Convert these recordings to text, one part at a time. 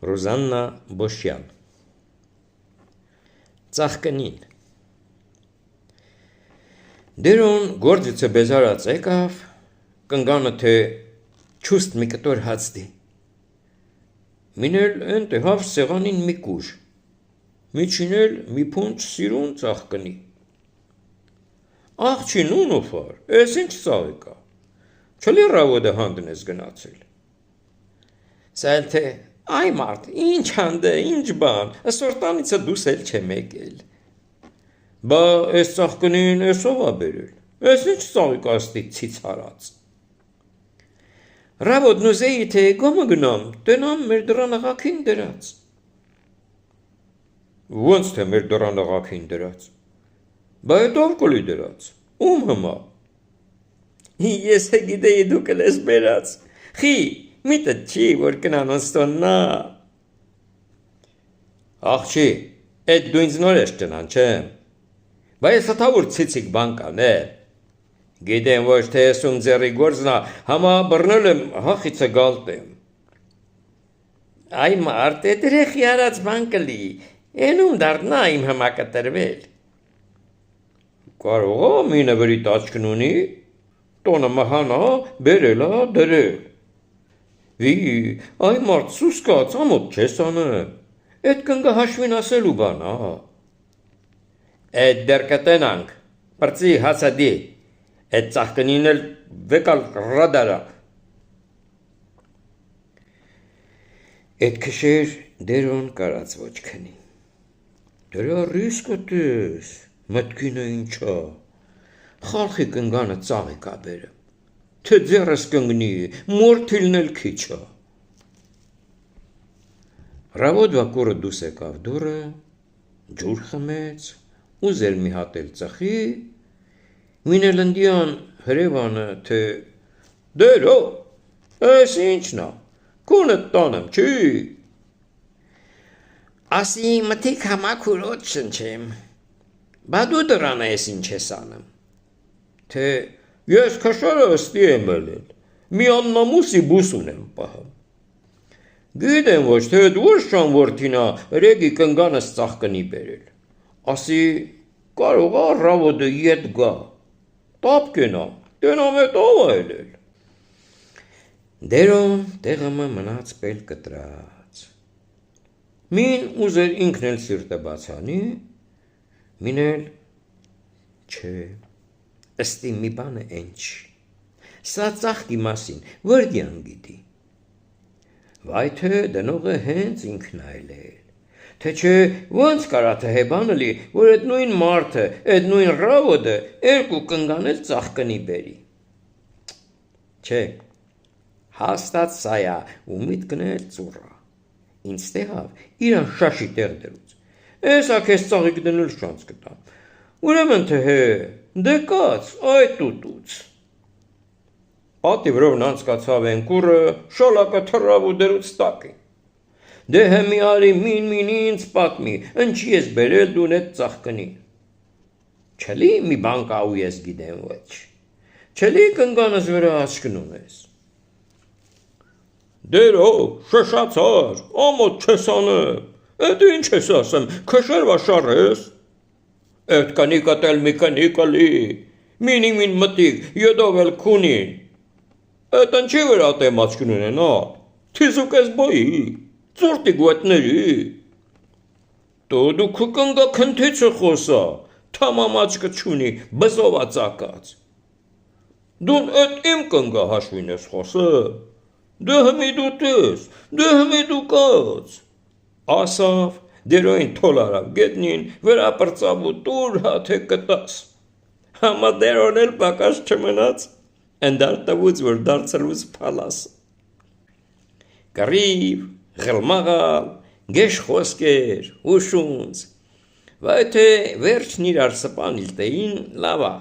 Ռոզաննա Բոշյան Ծաղկնին Դերոն գործիցը բեզարած եկավ, կնգանը թե չուստ մի կտոր հացդի։ Մինել են տեհավ սեղանին մի կուր, միչինել մի փունջ սիրուն ծաղկնի։ Աղջին ունոֆար, ես ինչ ծաղ եկա, չլի ռավոդը հանդն ես գնացել։ Սայլ թե Այ մարդ, ինչ հանդը, ինչ բան, ասորտանիցը դուս էլ չեմ եկել։ Բա ես ծաղկնին էսով ա բերել, ես ինչ ծաղիկ աստի ցիցարած։ Ռավոդն ուզեի թե գոմը գնամ, տենամ մեր դրան աղաքին դրած։ Ոնց թե մեր դրան աղաքին դրած։ Բա այդ ով կլի դրած, ում հմա։ Ես գիտեի դու կլես բերած, խի Միտը չի, որ կնան ոստոննա։ Աղջի, էդ դու ինձ նոր ես տնան, չեմ։ Բա ես հատավոր ցիցիկ բան կան, Գիտեմ ոչ թե ես ում ձերի գործնա, համա բռնել եմ, հախիցը գալտեմ։ Այ մարդ, էդ երեխի արած բան կլի, էնում դարնա իմ հմա կտրվել։ Կարող ա մինը վրի տաչկն ունի, տոնը մահանա, բերելա, դրել։ Այ մարդ սուսկաց, ամոտ չես անեմ, էդ կնգա հաշվին ասելու բան, Էդ դեր կտենանք, պրծի հացադի, էդ ծաղկնին էլ վեկալ ռադարա։ Էդ կշեր դերոն կարած ոչ քնի։ Դրա ռիսկը տես, մտքինը ինչա, խալխի կնգանը ծաղի կաբերը։ Թե ձերս կնգնի, մորթիլն էլ քիչա։ Ռավոդ վակորը դուս եկավ դուրը, ջուր խմեց, ուզեր մի հատ էլ ծխի, մինել ընդիան հրևանը, թե դերո, ես ինչնա, կունըտ տանեմ, չի։ Ասի մթիկ համակուրոտ շնչեմ, բա դու դրանը ես ինչ ես անում, թե Ես քաշարը ըստի եմ ելել, մի աննամուսի բուս ունեմ պահում։ Գիտեմ ոչ, թե էդ որ շան որդինա ռեգի կնգանս ծաղկնի բերել։ Ասի, կարող ա ռավոդը ետ գա, տապ կենա, տենամ էտ ով ա ելել։ Դերոն տեղը մնաց պել կտրած։ Մին ուզեր ինքն էլ սիրտը բացանի, մին էլ չէ։ Ըստի մի բանը ինչ, սա ծաղկի մասին, վրդյան գիտի։ Վայ թե դնողը հենց ինքն այլել, թե չէ ոնց կարա թե հեբանը լի, որ էդ նույն մարդը, էդ նույն ռավոդը երկու կնգանել ծաղկնի բերի։ Չէ, հաստատ սայա ու միտքն էլ ծուռա, ինձ տեղավ իրան շաշի տեղ դրուց, ես ակես ծաղիկ դնել շանց կտամ, ուրեմն թե Դե կաց, այդ տուտուց։ Ատի վրովն անցկացավ են կուրը, շալակը թրավ ու դերուց տակին։ Դե հեմի արի մին ինձ պատմի, ընչի ես բերել դուն էդ ծաղկնի։ Չլի մի բան կա ու ես գիտեմ ոչ։ Չլի կնգանս վրա աչկնում ես։ Դերո, շշացար, ամոտ չես անեմ, էդ ինչ ես ասեմ, քշերվա շար ես։ Էդ կնիկът էլ մի կնիկ լի, մին մտիկ, յոդով էլ քունին։ Էդ ընչի վրա տեմ աչքն ունեն, թիզուկ ես բոյի, ծուրտի գուետների։ Դու կնգա քնթիցը խոսա, թամամ աչկը չունի, բզովա ծակած։ Դուն էդ իմ կնգա հաշվին ես խոսը, դե հմի դու տես, դե հմի դու կաց։ Ասավ, Դերոին թոլ արավ գետնին, վրա պրծավ ու տուր հաթե կտաս։ Համա դերոն էլ պակաս չմնաց, ընդար տվուց, որ դարձրուց պալաս։ Կռիվ, ғլմաղալ, գեշ խոսկեր, ուշունց, վայ թե վերջն իրար սպանիլ տեին լավա,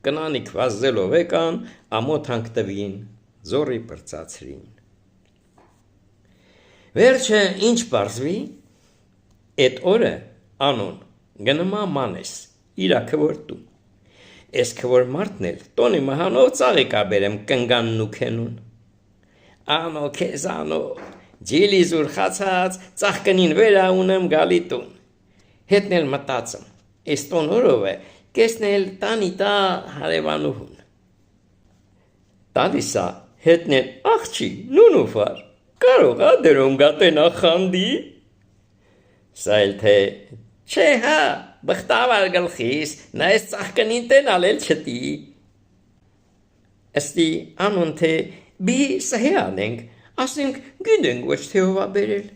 կնանիք վազելով եկան, ամոթ հանքտվին, զորի պրծացրին։ Վերջը ինչ պարզվի, Էդ օրը անոն գնմա մանես, իրա քվորտու, ես քվոր մարդն էլ տոնի մահանով ծաղի կաբերեմ կնգանն ու քենուն, Անո քեզ անո, Ջիլիս ուրխացած ծաղկնին վերա ունեմ գալի տուն։ Հետնել մտածում, այս տոնորով է, կեսնել տանիտա հարևանուհուն։ Տալիսա հետնել աղջի նունուվար, կարող ա դրում գատենա խանդի։ Սա էլ թե չէ հա, բխտավար գլխիս, նա այս ծաղկնին տեն ալել չտի։ Աստի անուն թե բի սահե անենք, ասենք գիտենք ոչ թե ով ա բերել։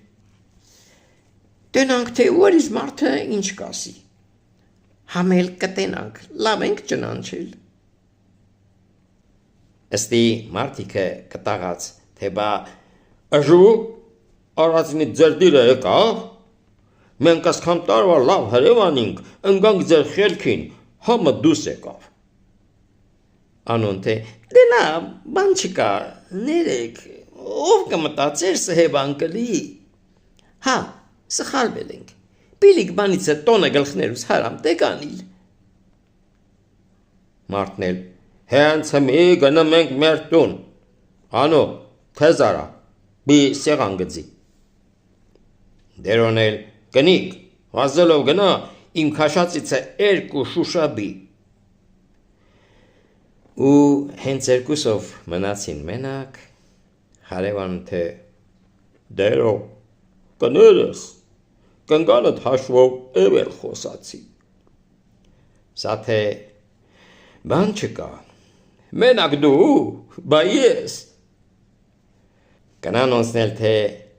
Տենանք թե որից մարդը ինչ կասի։ Համել կտենանք, լավ ենք ճնանչել։ Աստի մարդիկը կտաղած, թե բա ըժու արածնի ձեր դիրը եկավ, մենք ասքան տարվա լավ հրևանինք, ընգանք ձեր խելքին, համը դուս եկավ։ Անուն թե դե նա բան չկա, ներեք, ով կմտածեր սհեբան կլի։ Հա, սխալվել ենք, պիլիկ բանից է տոնը գլխներուս հարամ տեկանիլ։ Մարդնել, հենց հմի գնում ենք մեր տուն, անո, թեզարա, բի սեղան գծի։ Դերոնել, կնիկ, վազելով գնա, իմ քաշածից է երկու շուշաբի։ Ու հենց երկուսով մնացին մենակ, հարևանը թե դերո, կներես, կնգանդ հաշվով էվել խոսացի։ Սա թե բան չկա, մենակ դու, բա ես։ Կնան ոնցնել թե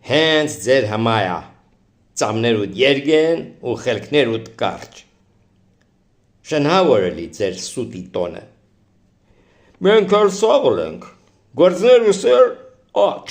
հենց ձեր հմայա, ծամներուդ երգեն ու խելքներուդ կարճ։ Շնհավորը լի ձեր սուտի տոնը։ Մենք էլ սաղլ ենք, գործներուս էլ աչ։